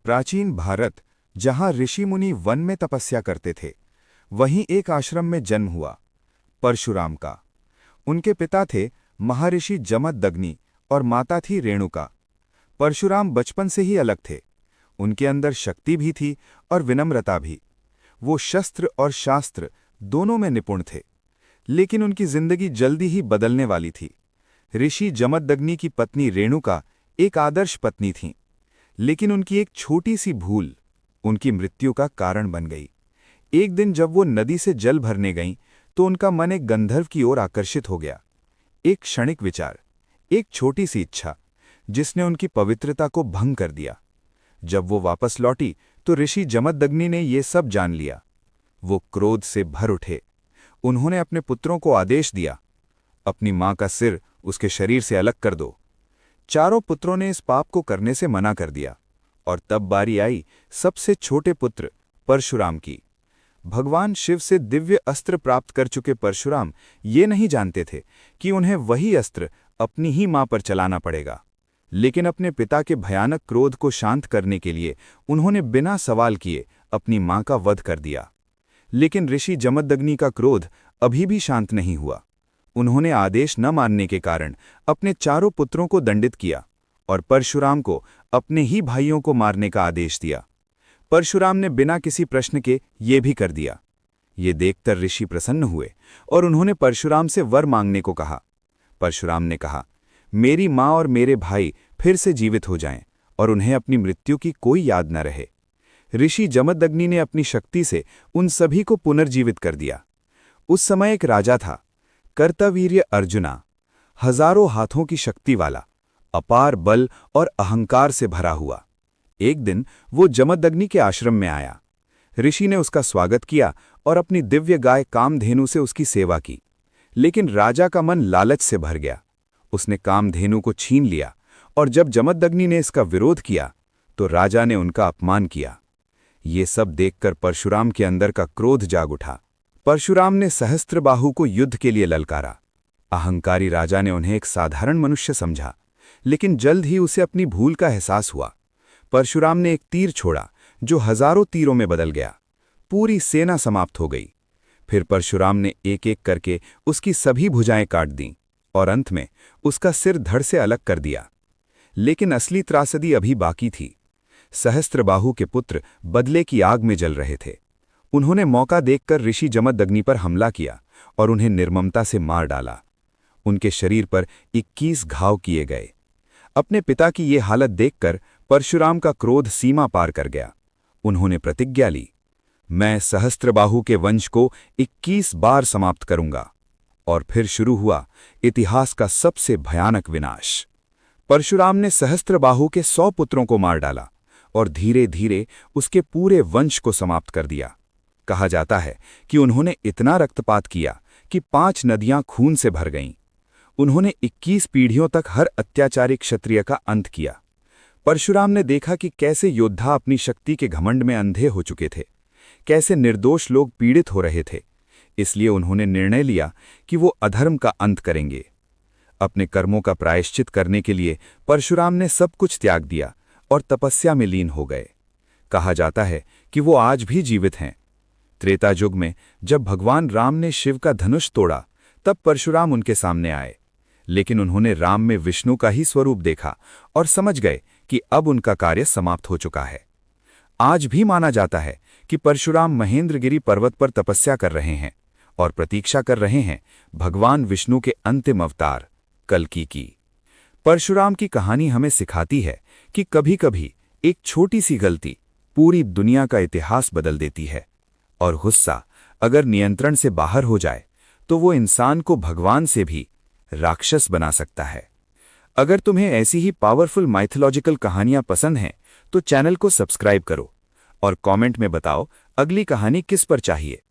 प्राचीन भारत, जहां ऋषि मुनि वन में तपस्या करते थे, वहीं एक आश्रम में जन्म हुआ परशुराम का। उनके पिता थे महर्षि जमदग्नि और माता थी रेणुका। परशुराम बचपन से ही अलग थे। उनके अंदर शक्ति भी थी और विनम्रता भी। वो शस्त्र और शास्त्र दोनों में निपुण थे, लेकिन उनकी जिंदगी जल्दी ही बदलने वाली थी। ऋषि जमदग्नि की पत्नी रेणुका एक आदर्श पत्नी थीं, लेकिन उनकी एक छोटी सी भूल उनकी मृत्यु का कारण बन गई। एक दिन जब वो नदी से जल भरने गईं, तो उनका मन एक गंधर्व की ओर आकर्षित हो गया। एक क्षणिक विचार, एक छोटी सी इच्छा, जिसने उनकी पवित्रता को भंग कर दिया। जब वो वापस लौटी तो ऋषि जमदग्नि ने ये सब जान लिया। वो क्रोध से भर उठे। उन्होंने अपने पुत्रों को आदेश दिया, अपनी मां का सिर उसके शरीर से अलग कर दो। चारों पुत्रों ने इस पाप को करने से मना कर दिया, और तब बारी आई सबसे छोटे पुत्र परशुराम की। भगवान शिव से दिव्य अस्त्र प्राप्त कर चुके परशुराम ये नहीं जानते थे कि उन्हें वही अस्त्र अपनी ही मां पर चलाना पड़ेगा। लेकिन अपने पिता के भयानक क्रोध को शांत करने के लिए उन्होंने बिना सवाल किए अपनी मां का वध कर दिया। लेकिन ऋषि जमदग्नि का क्रोध अभी भी शांत नहीं हुआ। उन्होंने आदेश न मानने के कारण अपने चारों पुत्रों को दंडित किया और परशुराम को अपने ही भाइयों को मारने का आदेश दिया। परशुराम ने बिना किसी प्रश्न के ये भी कर दिया। ये देखकर ऋषि प्रसन्न हुए और उन्होंने परशुराम से वर मांगने को कहा। परशुराम ने कहा, मेरी मां और मेरे भाई फिर से जीवित हो जाएं और उन्हें अपनी मृत्यु की कोई याद न रहे। ऋषि जमदग्नि ने अपनी शक्ति से उन सभी को पुनर्जीवित कर दिया। उस समय एक राजा था, कर्तवीर्य अर्जुना, हजारों हाथों की शक्ति वाला, अपार बल और अहंकार से भरा हुआ। एक दिन वो जमदग्नि के आश्रम में आया। ऋषि ने उसका स्वागत किया और अपनी दिव्य गाय कामधेनु से उसकी सेवा की। लेकिन राजा का मन लालच से भर गया। उसने कामधेनु को छीन लिया, और जब जमदग्नि ने इसका विरोध किया तो राजा ने उनका अपमान किया। ये सब देखकर परशुराम के अंदर का क्रोध जाग उठा। परशुराम ने सहस्त्रबाहु को युद्ध के लिए ललकारा। अहंकारी राजा ने उन्हें एक साधारण मनुष्य समझा, लेकिन जल्द ही उसे अपनी भूल का एहसास हुआ। परशुराम ने एक तीर छोड़ा जो हजारों तीरों में बदल गया। पूरी सेना समाप्त हो गई। फिर परशुराम ने एक एक करके उसकी सभी भुजाएं काट दीं और अंत में उसका सिर धड़ से अलग कर दिया। लेकिन असली त्रासदी अभी बाकी थी। सहस्त्रबाहु के पुत्र बदले की आग में जल रहे थे। उन्होंने मौका देखकर ऋषि जमदग्नि पर हमला किया और उन्हें निर्ममता से मार डाला। उनके शरीर पर 21 घाव किए गए। अपने पिता की ये हालत देखकर परशुराम का क्रोध सीमा पार कर गया। उन्होंने प्रतिज्ञा ली, मैं सहस्त्रबाहु के वंश को 21 बार समाप्त करूंगा। और फिर शुरू हुआ इतिहास का सबसे भयानक विनाश। परशुराम ने सहस्त्रबाहु के 100 पुत्रों को मार डाला और धीरे धीरे उसके पूरे वंश को समाप्त कर दिया। कहा जाता है कि उन्होंने इतना रक्तपात किया कि 5 नदियां खून से भर गईं। उन्होंने 21 पीढ़ियों तक हर अत्याचारी क्षत्रिय का अंत किया। परशुराम ने देखा कि कैसे योद्धा अपनी शक्ति के घमंड में अंधे हो चुके थे, कैसे निर्दोष लोग पीड़ित हो रहे थे। इसलिए उन्होंने निर्णय लिया कि वो अधर्म का अंत करेंगे। अपने कर्मों का प्रायश्चित करने के लिए परशुराम ने सब कुछ त्याग दिया और तपस्या में लीन हो गए। कहा जाता है कि वो आज भी जीवित हैं। त्रेता युग में जब भगवान राम ने शिव का धनुष तोड़ा, तब परशुराम उनके सामने आए। लेकिन उन्होंने राम में विष्णु का ही स्वरूप देखा और समझ गए कि अब उनका कार्य समाप्त हो चुका है। आज भी माना जाता है कि परशुराम महेंद्रगिरी पर्वत पर तपस्या कर रहे हैं और प्रतीक्षा कर रहे हैं भगवान विष्णु के अंतिम अवतार कल्कि की। परशुराम की कहानी हमें सिखाती है कि कभी-कभी एक छोटी सी गलती पूरी दुनिया का इतिहास बदल देती है, और गुस्सा अगर नियंत्रण से बाहर हो जाए तो वो इंसान को भगवान से भी राक्षस बना सकता है। अगर तुम्हें ऐसी ही पावरफुल माइथोलॉजिकल कहानियां पसंद हैं तो चैनल को सब्सक्राइब करो और कमेंट में बताओ अगली कहानी किस पर चाहिए।